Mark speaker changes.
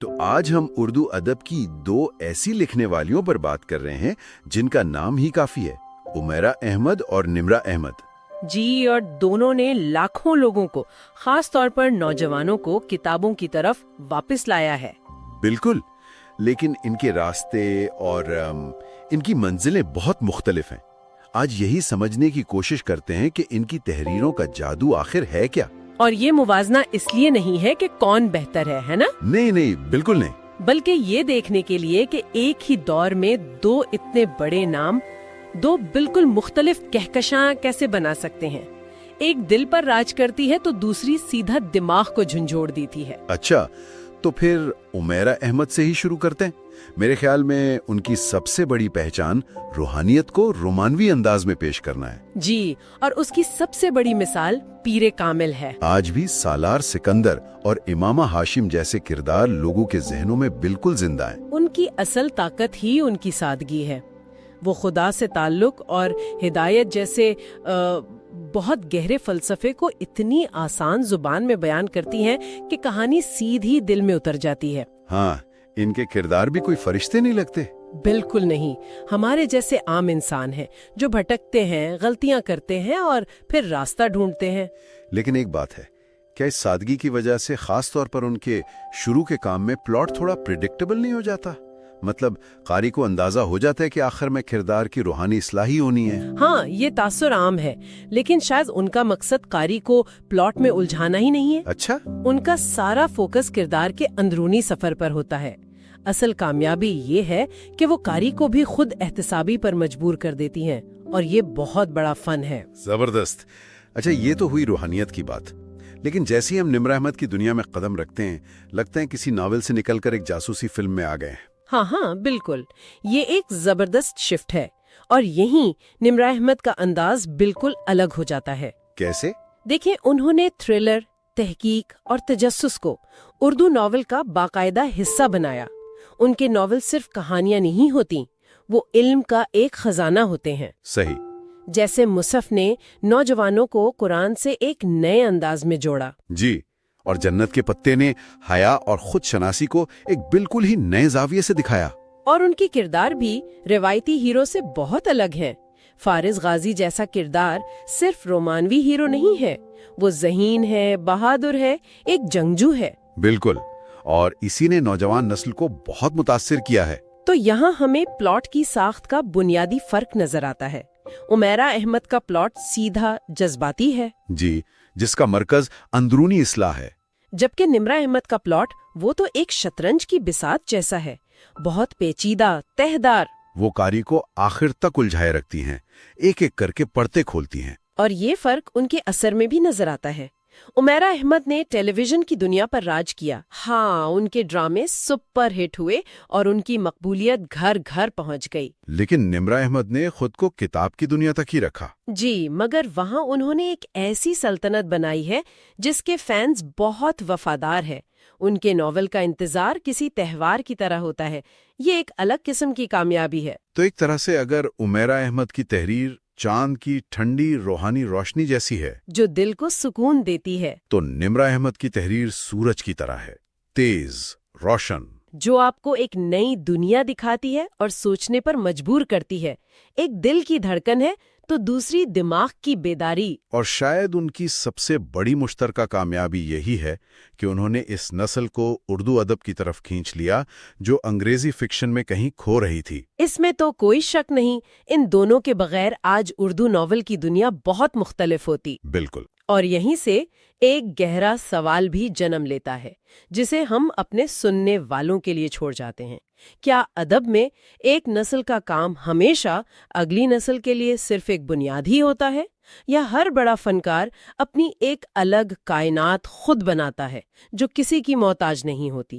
Speaker 1: تو آج ہم اردو ادب کی دو ایسی لکھنے والیوں پر بات کر رہے ہیں جن کا نام ہی کافی ہے، عمیرہ احمد اور نمرہ احمد۔
Speaker 2: جی، اور دونوں نے لاکھوں لوگوں کو، خاص طور پر نوجوانوں کو، کتابوں کی طرف واپس لایا ہے۔
Speaker 1: بالکل، لیکن ان کے راستے اور ان کی منزلیں بہت مختلف ہیں۔ آج یہی سمجھنے کی کوشش کرتے ہیں کہ ان کی تحریروں کا جادو آخر ہے کیا؟
Speaker 2: اور یہ موازنہ اس لیے نہیں ہے کہ کون بہتر ہے نا؟
Speaker 1: نہیں، بالکل نہیں۔
Speaker 2: بلکہ یہ دیکھنے کے لیے کہ ایک ہی دور میں دو اتنے بڑے نام دو بالکل مختلف کہکشاں کیسے بنا سکتے ہیں۔ ایک دل پر راج کرتی ہے تو دوسری سیدھا دماغ کو جھنجھوڑ دیتی ہے۔
Speaker 1: اچھا، تو پھر عمیرہ احمد سے ہی شروع کرتے ہیں۔ میرے خیال میں ان کی سب سے بڑی پہچان روحانیت کو رومانوی انداز میں پیش کرنا ہے۔
Speaker 2: جی، اور اس کی سب سے بڑی مثال پیر کامل ہے۔
Speaker 1: آج بھی سالار سکندر اور امامہ ہاشم جیسے کردار لوگوں کے ذہنوں میں بالکل زندہ ہیں۔
Speaker 2: ان کی اصل طاقت ہی ان کی سادگی ہے۔ وہ خدا سے تعلق اور ہدایت جیسے بہت گہرے فلسفے کو اتنی آسان زبان میں بیان کرتی ہیں کہ کہانی سیدھی دل میں اتر جاتی ہے۔
Speaker 1: ہاں، ان کے کردار بھی کوئی فرشتے نہیں لگتے۔
Speaker 2: بالکل نہیں، ہمارے جیسے عام انسان ہیں جو بھٹکتے ہیں، غلطیاں کرتے ہیں اور پھر راستہ ڈھونڈتے ہیں۔
Speaker 1: لیکن ایک بات ہے، کیا اس سادگی کی وجہ سے خاص طور پر ان کے شروع کے کام میں پلاٹ تھوڑا پریڈکٹیبل نہیں ہو جاتا؟ مطلب قاری کو اندازہ ہو جاتا ہے کہ آخر میں کردار کی روحانی اصلاح ہی ہونی ہے۔
Speaker 2: ہاں، یہ تاثر عام ہے، لیکن شاید ان کا مقصد قاری کو پلاٹ میں الجھانا ہی نہیں ہے۔
Speaker 1: اچھا،
Speaker 2: ان کا سارا فوکس کردار کے اندرونی سفر پر ہوتا ہے۔ اصل کامیابی یہ ہے کہ وہ قاری کو بھی خود احتسابی پر مجبور کر دیتی ہیں، اور یہ بہت بڑا فن ہے۔
Speaker 1: زبردست۔ اچھا، یہ تو ہوئی روحانیت کی بات، لیکن جیسے ہی ہم نمرہ احمد کی دنیا میں قدم رکھتے ہیں، لگتا ہے کسی ناول سے نکل کر ایک جاسوسی فلم میں آ گئے ہیں۔
Speaker 2: ہاں، بالکل، یہ ایک زبردست شفٹ ہے، اور یہیں نمرہ احمد کا انداز بالکل الگ ہو جاتا ہے۔
Speaker 1: کیسے؟
Speaker 2: دیکھیں، انہوں نے تھرلر، تحقیق اور تجسس کو اردو ناول کا باقاعدہ حصہ بنایا۔ ان کے ناول صرف کہانیاں نہیں ہوتی، وہ علم کا ایک خزانہ ہوتے ہیں۔
Speaker 1: صحیح۔
Speaker 2: جیسے مصحف نے نوجوانوں کو قرآن سے ایک نئے انداز میں جوڑا۔
Speaker 1: جی، اور جنت کے پتے نے حیا اور خود شناسی کو ایک بالکل ہی نئے زاویے سے دکھایا۔
Speaker 2: اور ان کی کردار بھی روایتی ہیرو سے بہت الگ ہیں۔ فارز غازی جیسا کردار صرف رومانوی ہیرو نہیں ہے، وہ ذہین ہے، بہادر ہے، ایک جنگجو ہے۔
Speaker 1: بالکل، اور اسی نے نوجوان نسل کو بہت متاثر کیا ہے۔
Speaker 2: تو یہاں ہمیں پلاٹ کی ساخت کا بنیادی فرق نظر آتا ہے۔ عمیرہ احمد کا پلاٹ سیدھا جذباتی ہے،
Speaker 1: جی، جس کا مرکز اندرونی اصلاح ہے۔
Speaker 2: جبکہ نمرہ احمد کا پلاٹ وہ تو ایک شطرنج کی بساط جیسا ہے، بہت پیچیدہ، تہدار۔
Speaker 1: وہ قاری کو آخر تک الجھائے رکھتی ہیں، ایک ایک کر کے پڑھتے کھولتی ہیں۔
Speaker 2: اور یہ فرق ان کے اثر میں بھی نظر آتا ہے۔ عمیرہ احمد نے ٹیلی ویژن کی دنیا پر راج کیا۔ ہاں، ان کے ڈرامے سپر ہٹ ہوئے اور ان کی مقبولیت گھر گھر پہنچ گئی۔
Speaker 1: لیکن نمرہ احمد نے خود کو کتاب کی دنیا تک ہی رکھا۔
Speaker 2: جی، مگر وہاں انہوں نے ایک ایسی سلطنت بنائی ہے جس کے فینز بہت وفادار ہیں۔ ان کے ناول کا انتظار کسی تہوار کی طرح ہوتا ہے۔ یہ ایک الگ قسم کی کامیابی ہے۔
Speaker 1: تو ایک طرح سے اگر عمیرہ احمد کی تحریر چاند کی ٹھنڈی روحانی روشنی جیسی ہے
Speaker 2: جو دل کو سکون دیتی ہے،
Speaker 1: تو نمرہ احمد کی تحریر سورج کی طرح ہے، تیز، روشن،
Speaker 2: جو آپ کو ایک نئی دنیا دکھاتی ہے اور سوچنے پر مجبور کرتی ہے۔ ایک دل کی دھڑکن ہے تو دوسری دماغ کی بیداری۔
Speaker 1: اور شاید ان کی سب سے بڑی مشترکہ کامیابی یہی ہے کہ انہوں نے اس نسل کو اردو ادب کی طرف کھینچ لیا جو انگریزی فکشن میں کہیں کھو رہی تھی۔
Speaker 2: اس میں تو کوئی شک نہیں، ان دونوں کے بغیر آج اردو ناول کی دنیا بہت مختلف ہوتی۔
Speaker 1: بالکل۔
Speaker 2: اور یہیں سے ایک گہرا سوال بھی جنم لیتا ہے جسے ہم اپنے سننے والوں کے لیے چھوڑ جاتے ہیں۔ کیا ادب میں ایک نسل کا کام ہمیشہ اگلی نسل کے لیے صرف ایک بنیاد ہی ہوتا ہے، یا ہر بڑا فنکار اپنی ایک الگ کائنات خود بناتا ہے جو کسی کی محتاج نہیں ہوتی؟